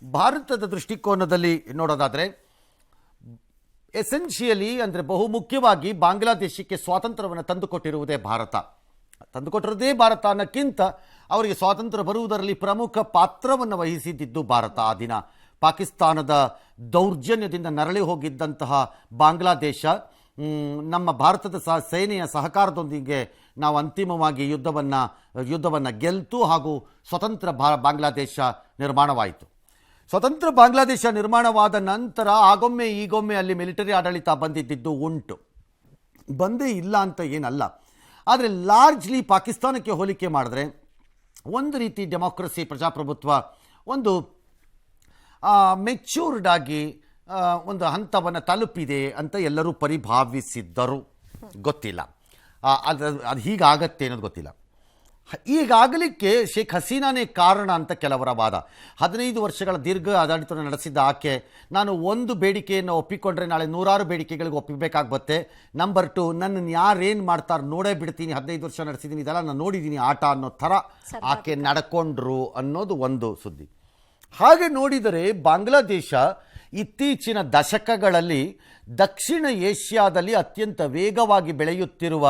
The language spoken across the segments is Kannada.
ಭಾರತದ ದೃಷ್ಟಿಕೋನದಲ್ಲಿ ನೋಡೋದಾದರೆ ಎಸೆನ್ಷಿಯಲಿ ಅಂದರೆ ಬಹುಮುಖ್ಯವಾಗಿ ಬಾಂಗ್ಲಾದೇಶಕ್ಕೆ ಸ್ವಾತಂತ್ರ್ಯವನ್ನು ತಂದುಕೊಟ್ಟಿರುವುದೇ ಭಾರತ. ತಂದುಕೊಟ್ಟಿರೋದೇ ಭಾರತ ಅನ್ನೋಕ್ಕಿಂತ ಅವರಿಗೆ ಸ್ವಾತಂತ್ರ್ಯ ಬರುವುದರಲ್ಲಿ ಪ್ರಮುಖ ಪಾತ್ರವನ್ನು ವಹಿಸಿದ್ದು ಭಾರತ. ಆ ದಿನ ಪಾಕಿಸ್ತಾನದ ದೌರ್ಜನ್ಯದಿಂದ ನರಳಿ ಹೋಗಿದ್ದಂತಹ ಬಾಂಗ್ಲಾದೇಶ ನಮ್ಮ ಭಾರತದ ಸೇನೆಯ ಸಹಕಾರದೊಂದಿಗೆ ನಾವು ಅಂತಿಮವಾಗಿ ಯುದ್ಧವನ್ನು ಗೆಲ್ತು ಹಾಗೂ ಸ್ವತಂತ್ರ ಬಾಂಗ್ಲಾದೇಶ ನಿರ್ಮಾಣವಾಯಿತು. ಸ್ವತಂತ್ರ ಬಾಂಗ್ಲಾದೇಶ ನಿರ್ಮಾಣವಾದ ನಂತರ ಆಗೊಮ್ಮೆ ಈಗೊಮ್ಮೆ ಅಲ್ಲಿ ಮಿಲಿಟರಿ ಆಡಳಿತ ಬಂದಿದ್ದು ಉಂಟು, ಬಂದೇ ಇಲ್ಲ ಅಂತ ಏನಲ್ಲ. ಆದರೆ ಲಾರ್ಜ್ಲಿ ಪಾಕಿಸ್ತಾನಕ್ಕೆ ಹೋಲಿಕೆ ಮಾಡಿದ್ರೆ ಒಂದು ರೀತಿ ಡೆಮಾಕ್ರಸಿ, ಪ್ರಜಾಪ್ರಭುತ್ವ ಒಂದು ಮೆಚ್ಯೂರ್ಡ್ ಆಗಿ ಒಂದು ಹಂತವನ್ನು ತಲುಪಿದೆ ಅಂತ ಎಲ್ಲರೂ ಪರಿಭಾವಿಸಿದ್ದರು. ಗೊತ್ತಿಲ್ಲ ಅದು ಹೀಗಾಗತ್ತೆ ಅನ್ನೋದು ಗೊತ್ತಿಲ್ಲ. ಈಗಾಗಲಿಕ್ಕೆ ಶೇಖ್ ಹಸೀನಾನೇ ಕಾರಣ ಅಂತ ಕೆಲವರ ವಾದ. 15 ವರ್ಷಗಳ ದೀರ್ಘ ಆಡಳಿತವನ್ನು ನಡೆಸಿದ್ದ ಆಕೆ ನಾನು ಒಂದು ಬೇಡಿಕೆಯನ್ನು ಒಪ್ಪಿಕೊಂಡ್ರೆ ನಾಳೆ 100 ಬೇಡಿಕೆಗಳಿಗೆ ಒಪ್ಪಿಬೇಕಾಗ್ಬತ್ತೆ. ನಂಬರ್ 2, ನನ್ನನ್ನು ಯಾರೇನು ಮಾಡ್ತಾರೆ ನೋಡೇ ಬಿಡ್ತೀನಿ, 15 ವರ್ಷ ನಡೆಸಿದ್ದೀನಿ, ಇದೆಲ್ಲ ನಾನು ನೋಡಿದ್ದೀನಿ ಆಟ ಅನ್ನೋ ಥರ ಆಕೆ ನಡ್ಕೊಂಡ್ರು ಅನ್ನೋದು ಒಂದು ಸುದ್ದಿ. ಹಾಗೆ ನೋಡಿದರೆ ಬಾಂಗ್ಲಾದೇಶ ಇತ್ತೀಚಿನ ದಶಕಗಳಲ್ಲಿ ದಕ್ಷಿಣ ಏಷ್ಯಾದಲ್ಲಿ ಅತ್ಯಂತ ವೇಗವಾಗಿ ಬೆಳೆಯುತ್ತಿರುವ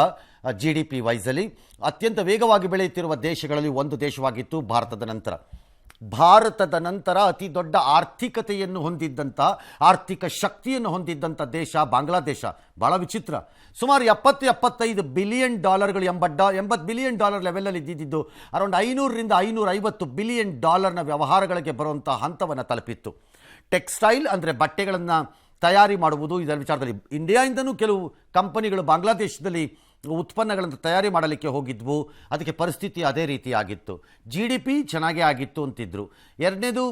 GDP ವೈಸಲ್ಲಿ ಅತ್ಯಂತ ವೇಗವಾಗಿ ಬೆಳೆಯುತ್ತಿರುವ ದೇಶಗಳಲ್ಲಿ ಒಂದು ದೇಶವಾಗಿತ್ತು. ಭಾರತದ ನಂತರ ಅತಿ ದೊಡ್ಡ ಆರ್ಥಿಕತೆಯನ್ನು ಹೊಂದಿದ್ದಂಥ, ಆರ್ಥಿಕ ಶಕ್ತಿಯನ್ನು ಹೊಂದಿದ್ದಂಥ ದೇಶ ಬಾಂಗ್ಲಾದೇಶ. ಭಾಳ ವಿಚಿತ್ರ. ಸುಮಾರು 70-75 ಬಿಲಿಯನ್ ಡಾಲರ್ಗಳು, 80 ಬಿಲಿಯನ್ ಡಾಲರ್ ಲೆವೆಲಲ್ಲಿ ಇದ್ದಿದ್ದು ಅರೌಂಡ್ 500ರಿಂದ 550 ಬಿಲಿಯನ್ ಡಾಲರ್ನ ವ್ಯವಹಾರಗಳಿಗೆ ಬರುವಂಥ ಹಂತವನ್ನು ತಲುಪಿತ್ತು. ಟೆಕ್ಸ್ಟೈಲ್ ಅಂದರೆ ಬಟ್ಟೆಗಳನ್ನು ತಯಾರಿ ಮಾಡುವುದು, ಇದರ ವಿಚಾರದಲ್ಲಿ ಇಂಡಿಯಾಯಿಂದನೂ ಕೆಲವು ಕಂಪನಿಗಳು ಬಾಂಗ್ಲಾದೇಶದಲ್ಲಿ ಉತ್ಪನ್ನಗಳನ್ನು ತಯಾರಿ ಮಾಡಲಿಕ್ಕೆ ಹೋಗಿದ್ವು. ಅದಕ್ಕೆ ಪರಿಸ್ಥಿತಿ ಅದೇ ರೀತಿ ಆಗಿತ್ತು. GDP ಚೆನ್ನಾಗೇ ಆಗಿತ್ತು ಅಂತಿದ್ರು. ಎರಡನೇದು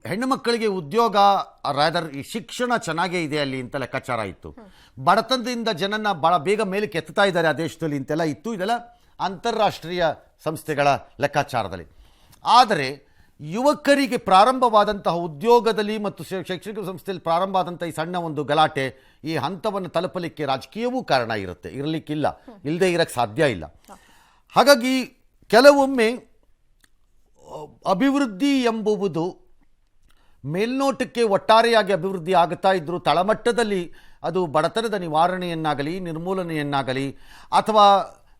ಹೆಣ್ಣು ಮಕ್ಕಳಿಗೆ ಉದ್ಯೋಗ, ರಾದರ್ ಶಿಕ್ಷಣ ಚೆನ್ನಾಗೇ ಇದೆ ಅಲ್ಲಿ ಅಂತ ಲೆಕ್ಕಾಚಾರ ಇತ್ತು. ಬಡತನದಿಂದ ಜನನ ಭಾಳ ಬೇಗ ಮೇಲಕ್ಕೆ ಎತ್ತುತ್ತಾ ಇದ್ದಾರೆ ಆ ದೇಶದಲ್ಲಿ ಅಂತೆಲ್ಲ ಇತ್ತು. ಇದೆಲ್ಲ ಅಂತಾರಾಷ್ಟ್ರೀಯ ಸಂಸ್ಥೆಗಳ ಲೆಕ್ಕಾಚಾರದಲ್ಲಿ. ಆದರೆ ಯುವಕರಿಗೆ ಪ್ರಾರಂಭವಾದಂತಹ ಉದ್ಯೋಗದಲ್ಲಿ ಮತ್ತು ಶೈಕ್ಷಣಿಕ ಸಂಸ್ಥೆಯಲ್ಲಿ ಪ್ರಾರಂಭ ಆದಂಥ ಈ ಸಣ್ಣ ಒಂದು ಗಲಾಟೆ ಈ ಹಂತವನ್ನು ತಲುಪಲಿಕ್ಕೆ ರಾಜಕೀಯವೂ ಕಾರಣ ಇರಲಿಕ್ಕಿಲ್ಲ, ಇಲ್ಲದೆ ಇರೋಕ್ಕೆ ಸಾಧ್ಯ ಇಲ್ಲ. ಹಾಗಾಗಿ ಕೆಲವೊಮ್ಮೆ ಅಭಿವೃದ್ಧಿ ಎಂಬುವುದು ಮೇಲ್ನೋಟಕ್ಕೆ ಒಟ್ಟಾರೆಯಾಗಿ ಅಭಿವೃದ್ಧಿ ಆಗುತ್ತಾ ಇದ್ದರೂ ತಳಮಟ್ಟದಲ್ಲಿ ಅದು ಬಡತನದ ನಿವಾರಣೆಯನ್ನಾಗಲಿ ನಿರ್ಮೂಲನೆಯನ್ನಾಗಲಿ ಅಥವಾ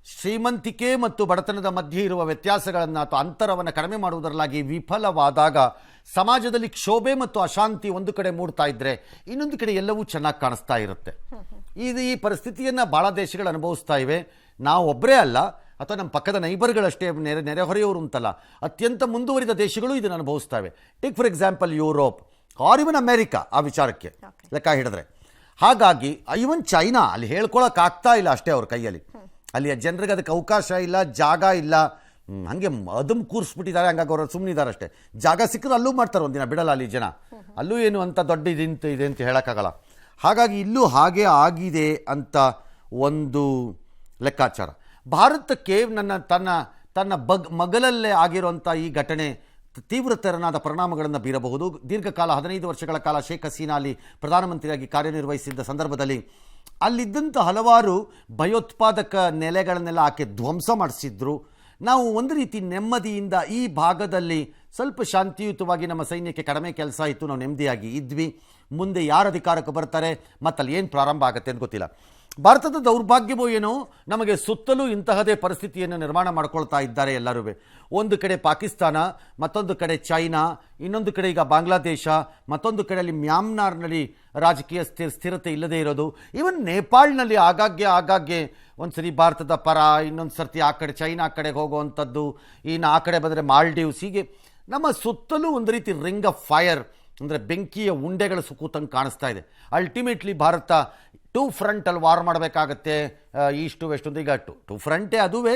ಶ್ರೀಮಂತಿಕೆ ಮತ್ತು ಬಡತನದ ಮಧ್ಯೆ ಇರುವ ವ್ಯತ್ಯಾಸಗಳನ್ನು ಅಥವಾ ಅಂತರವನ್ನು ಕಡಿಮೆ ಮಾಡುವುದರಲ್ಲಾಗಿ ವಿಫಲವಾದಾಗ ಸಮಾಜದಲ್ಲಿ ಕ್ಷೋಭೆ ಮತ್ತು ಅಶಾಂತಿ ಒಂದು ಕಡೆ ಮೂಡ್ತಾ ಇದ್ದರೆ ಇನ್ನೊಂದು ಕಡೆ ಎಲ್ಲವೂ ಚೆನ್ನಾಗಿ ಕಾಣಿಸ್ತಾ ಇರುತ್ತೆ. ಈ ಪರಿಸ್ಥಿತಿಯನ್ನು ಭಾಳ ದೇಶಗಳು ಅನುಭವಿಸ್ತಾ ಇವೆ. ನಾವು ಒಬ್ಬರೇ ಅಲ್ಲ, ಅಥವಾ ನಮ್ಮ ಪಕ್ಕದ ನೈಬರ್ಗಳಷ್ಟೇ, ನೆರೆಹೊರೆಯವರು ಅಂತಲ್ಲ, ಅತ್ಯಂತ ಮುಂದುವರಿದ ದೇಶಗಳು ಇದನ್ನು ಅನುಭವಿಸ್ತವೆ. Take for example Europe or even America, ಆ ವಿಚಾರಕ್ಕೆ ಲೆಕ್ಕ ಹಿಡಿದ್ರೆ. ಹಾಗಾಗಿ ಇವನ್ ಚೈನಾ ಅಲ್ಲಿ ಹೇಳ್ಕೊಳಕ್ಕಾಗ್ತಾ ಇಲ್ಲ ಅಷ್ಟೇ ಅವ್ರ ಕೈಯಲ್ಲಿ. ಅಲ್ಲಿಯ ಜನರಿಗೆ ಅದಕ್ಕೆ ಅವಕಾಶ ಇಲ್ಲ, ಜಾಗ ಇಲ್ಲ, ಹಾಗೆ ಅದನ್ನು ಕೂರಿಸ್ಬಿಟ್ಟಿದ್ದಾರೆ. ಹಂಗಾಗಿ ಅವರು ಸುಮ್ಮನಿದ್ದಾರೆ ಅಷ್ಟೇ. ಜಾಗ ಸಿಕ್ಕರೆ ಅಲ್ಲೂ ಮಾಡ್ತಾರೆ, ಒಂದಿನ ಬಿಡಲ್ಲ ಅಲ್ಲಿ ಜನ. ಅಲ್ಲೂ ಏನು ಅಂತ ದೊಡ್ಡ ಇದೆ ಅಂತ ಹೇಳೋಕ್ಕಾಗಲ್ಲ. ಹಾಗಾಗಿ ಇಲ್ಲೂ ಹಾಗೆ ಆಗಿದೆ ಅಂತ ಒಂದು ಲೆಕ್ಕಾಚಾರ. ಭಾರತಕ್ಕೆ ತನ್ನ ಮಗಲಲ್ಲೇ ಆಗಿರುವಂಥ ಈ ಘಟನೆ ತೀವ್ರತರನಾದ ಪರಿಣಾಮಗಳನ್ನು ಬೀರಬಹುದು. ದೀರ್ಘಕಾಲ 15 ವರ್ಷಗಳ ಕಾಲ ಶೇಖ್ ಹಸೀನಾ ಅಲ್ಲಿ ಪ್ರಧಾನಮಂತ್ರಿಯಾಗಿ ಕಾರ್ಯನಿರ್ವಹಿಸಿದ್ದ ಸಂದರ್ಭದಲ್ಲಿ ಅಲ್ಲಿದ್ದಂಥ ಹಲವಾರು ಭಯೋತ್ಪಾದಕ ನೆಲೆಗಳನ್ನೆಲ್ಲ ಆಕೆ ಧ್ವಂಸ ಮಾಡಿಸಿದ್ರು. ನಾವು ಒಂದು ರೀತಿ ನೆಮ್ಮದಿಯಿಂದ ಈ ಭಾಗದಲ್ಲಿ ಸ್ವಲ್ಪ ಶಾಂತಿಯುತವಾಗಿ ನಮ್ಮ ಸೈನ್ಯಕ್ಕೆ ಕಡಿಮೆ ಕೆಲಸ ಇತ್ತು, ನಾವು ನೆಮ್ಮದಿಯಾಗಿ ಇದ್ವಿ. ಮುಂದೆ ಯಾರು ಅಧಿಕಾರಕ್ಕೆ ಬರ್ತಾರೆ ಮತ್ತು ಅಲ್ಲಿ ಏನು ಪ್ರಾರಂಭ ಆಗುತ್ತೆ ಅಂತ ಗೊತ್ತಿಲ್ಲ. ಭಾರತದ ದೌರ್ಭಾಗ್ಯವೋ ಏನೋ, ನಮಗೆ ಸುತ್ತಲೂ ಇಂತಹದೇ ಪರಿಸ್ಥಿತಿಯನ್ನು ನಿರ್ಮಾಣ ಮಾಡ್ಕೊಳ್ತಾ ಇದ್ದಾರೆ ಎಲ್ಲರೂ. ಒಂದು ಕಡೆ ಪಾಕಿಸ್ತಾನ, ಮತ್ತೊಂದು ಕಡೆ ಚೈನಾ, ಇನ್ನೊಂದು ಕಡೆ ಈಗ ಬಾಂಗ್ಲಾದೇಶ, ಮತ್ತೊಂದು ಕಡೆಯಲ್ಲಿ ಮ್ಯಾನ್ಮಾರ್ನಲ್ಲಿ ರಾಜಕೀಯ ಸ್ಥಿರತೆ ಇಲ್ಲದೇ ಇರೋದು. ಈವನ್ ನೇಪಾಳ್ನಲ್ಲಿ ಆಗಾಗ್ಗೆ ಒಂದು ಸರಿ ಭಾರತದ ಪರ, ಇನ್ನೊಂದು ಸರ್ತಿ ಆ ಕಡೆ ಚೈನಾ ಕಡೆಗೆ ಹೋಗುವಂಥದ್ದು, ಇನ್ನು ಆ ಕಡೆ ಬಂದರೆ ಮಾಲ್ಡೀವ್ಸ್. ಹೀಗೆ ನಮ್ಮ ಸುತ್ತಲೂ ಒಂದು ರೀತಿ ರಿಂಗ್ ಆಫ್ ಫೈರ್ ಅಂದರೆ ಬೆಂಕಿಯ ಉಂಡೆಗಳು ಸುಕೂತಂಗೆ ಕಾಣಿಸ್ತಾ ಇದೆ. ಅಲ್ಟಿಮೇಟ್ಲಿ ಭಾರತ 2 ಫ್ರಂಟಲ್ಲಿ ವಾರ್ ಮಾಡಬೇಕಾಗತ್ತೆ, ಈಸ್ಟು ವೆಸ್ಟ್ ಅಂತ. ಈಗ 2 ಫ್ರಂಟೇ ಅದುವೇ,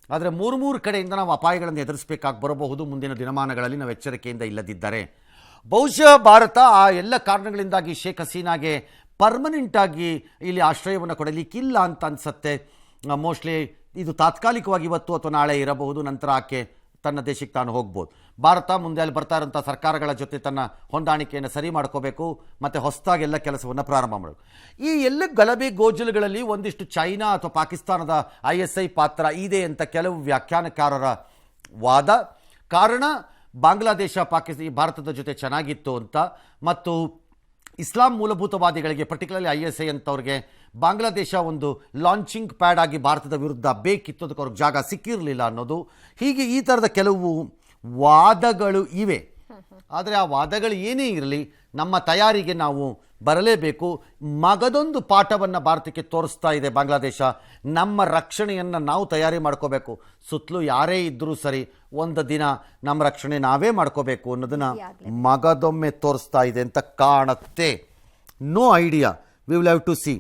ಆದರೆ 3 ಕಡೆಯಿಂದ ನಾವು ಅಪಾಯಗಳನ್ನು ಎದುರಿಸಬೇಕಾಗಿ ಬರಬಹುದು ಮುಂದಿನ ದಿನಮಾನಗಳಲ್ಲಿ ನಾವು ಎಚ್ಚರಿಕೆಯಿಂದ ಇಲ್ಲದಿದ್ದರೆ. ಬಹುಶಃ ಭಾರತ ಆ ಎಲ್ಲ ಕಾರಣಗಳಿಂದಾಗಿ ಶೇಖ್ ಹಸೀನಾಗೆ ಪರ್ಮನೆಂಟಾಗಿ ಇಲ್ಲಿ ಆಶ್ರಯವನ್ನು ಕೊಡಲಿಕ್ಕಿಲ್ಲ ಅಂತ ಅನಿಸುತ್ತೆ. ಮೋಸ್ಟ್ಲಿ ಇದು ತಾತ್ಕಾಲಿಕವಾಗಿ ಇವತ್ತು ಅಥವಾ ನಾಳೆ ಇರಬಹುದು, ನಂತರ ಆಕೆ ತನ್ನ ದೇಶಕ್ಕೆ ತಾನು ಹೋಗ್ಬೋದು. ಭಾರತ ಮುಂದೆ ಅಲ್ಲಿ ಬರ್ತಾ ಇರೋಂಥ ಸರ್ಕಾರಗಳ ಜೊತೆ ತನ್ನ ಹೊಂದಾಣಿಕೆಯನ್ನು ಸರಿ ಮಾಡ್ಕೋಬೇಕು ಮತ್ತು ಹೊಸದಾಗಿ ಎಲ್ಲ ಕೆಲಸವನ್ನು ಪ್ರಾರಂಭ ಮಾಡಬೇಕು. ಈ ಎಲ್ಲ ಗಲಭೆ ಗೋಜಲುಗಳಲ್ಲಿ ಒಂದಿಷ್ಟು ಚೈನಾ ಅಥವಾ ಪಾಕಿಸ್ತಾನದ ISI ಪಾತ್ರ ಇದೆ ಅಂತ ಕೆಲವು ವ್ಯಾಖ್ಯಾನಕಾರರ ವಾದ. ಕಾರಣ ಬಾಂಗ್ಲಾದೇಶ ಭಾರತದ ಜೊತೆ ಚೆನ್ನಾಗಿತ್ತು ಅಂತ, ಮತ್ತು ಇಸ್ಲಾಂ ಮೂಲಭೂತವಾದಿಗಳಿಗೆ ಪರ್ಟಿಕ್ಯುಲರ್ಲಿ ISI ಅಂತವ್ರಿಗೆ ಬಾಂಗ್ಲಾದೇಶ ಒಂದು ಲಾಂಚಿಂಗ್ ಪ್ಯಾಡ್ ಆಗಿ ಭಾರತದ ವಿರುದ್ಧ ಬೇಕಿತ್ತು, ಅದಕ್ಕೆ ಅವ್ರಿಗೆ ಜಾಗ ಸಿಕ್ಕಿರಲಿಲ್ಲ ಅನ್ನೋದು, ಹೀಗೆ ಈ ಥರದ ಕೆಲವು ವಾದಗಳು ಇವೆ. ಆದರೆ ಆ ವಾದಗಳು ಏನೇ ಇರಲಿ, ನಮ್ಮ ತಯಾರಿಗೆ ನಾವು ಬರಲೇಬೇಕು. ಮಗದೊಂದು ಪಾಠವನ್ನು ಭಾರತಕ್ಕೆ ತೋರಿಸ್ತಾ ಇದೆ ಬಾಂಗ್ಲಾದೇಶ. ನಮ್ಮ ರಕ್ಷಣೆಯನ್ನು ನಾವು ತಯಾರಿ ಮಾಡ್ಕೋಬೇಕು. ಸುತ್ತಲೂ ಯಾರೇ ಇದ್ದರೂ ಸರಿ, ಒಂದು ದಿನ ನಮ್ಮ ರಕ್ಷಣೆ ನಾವೇ ಮಾಡ್ಕೋಬೇಕು ಅನ್ನೋದನ್ನು ಮಗದೊಮ್ಮೆ ತೋರಿಸ್ತಾ ಇದೆ ಅಂತ ಕಾಣುತ್ತೆ. No idea, we will have to see.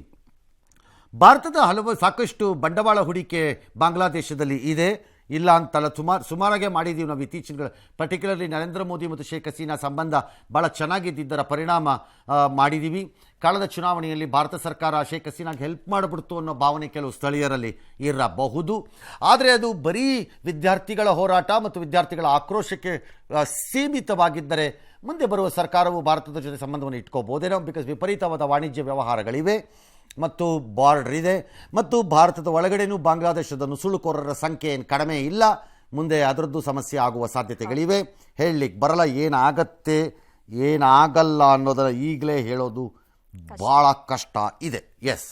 ಭಾರತದ ಸಾಕಷ್ಟು ಬಂಡವಾಳ ಹೂಡಿಕೆ ಬಾಂಗ್ಲಾದೇಶದಲ್ಲಿ ಇದೆ, ಇಲ್ಲ ಅಂತಲ್ಲ, ಸುಮಾರಾಗೆ ಮಾಡಿದ್ದೀವಿ ನಾವು ಇತ್ತೀಚಿನ. ಪರ್ಟಿಕ್ಯುಲರ್ಲಿ ನರೇಂದ್ರ ಮೋದಿ ಮತ್ತು ಶೇಖ್ ಹಸೀನಾ ಸಂಬಂಧ ಭಾಳ ಚೆನ್ನಾಗಿದ್ದರ ಪರಿಣಾಮ ಮಾಡಿದ್ದೀವಿ. ಕಳೆದ ಚುನಾವಣೆಯಲ್ಲಿ ಭಾರತ ಸರ್ಕಾರ ಶೇಖ್ ಹಸೀನಾಗೆ ಹೆಲ್ಪ್ ಮಾಡಿಬಿಡ್ತು ಅನ್ನೋ ಭಾವನೆ ಕೆಲವು ಸ್ಥಳೀಯರಲ್ಲಿ ಇರಬಹುದು. ಆದರೆ ಅದು ಬರೀ ವಿದ್ಯಾರ್ಥಿಗಳ ಹೋರಾಟ ಮತ್ತು ವಿದ್ಯಾರ್ಥಿಗಳ ಆಕ್ರೋಶಕ್ಕೆ ಸೀಮಿತವಾಗಿದ್ದರೆ ಮುಂದೆ ಬರುವ ಸರ್ಕಾರವು ಭಾರತದ ಜೊತೆ ಸಂಬಂಧವನ್ನು ಇಟ್ಕೋಬೋದೇನೋ. ಬಿಕಾಸ್ ವಿಪರೀತವಾದ ವಾಣಿಜ್ಯ ವ್ಯವಹಾರಗಳಿವೆ ಮತ್ತು ಬಾರ್ಡರ್ ಇದೆ, ಮತ್ತು ಭಾರತದ ಒಳಗಡೆನೂ ಬಾಂಗ್ಲಾದೇಶದ ನುಸುಳುಕೋರರ ಸಂಖ್ಯೆ ಏನು ಕಡಿಮೆ ಇಲ್ಲ. ಮುಂದೆ ಅದರದ್ದು ಸಮಸ್ಯೆ ಆಗುವ ಸಾಧ್ಯತೆಗಳಿವೆ. ಹೇಳಲಿಕ್ಕೆ ಬರಲ್ಲ ಏನಾಗತ್ತೆ ಏನಾಗಲ್ಲ ಅನ್ನೋದನ್ನು ಈಗಲೇ ಹೇಳೋದು ಭಾಳ ಕಷ್ಟ ಇದೆ. ಎಸ್.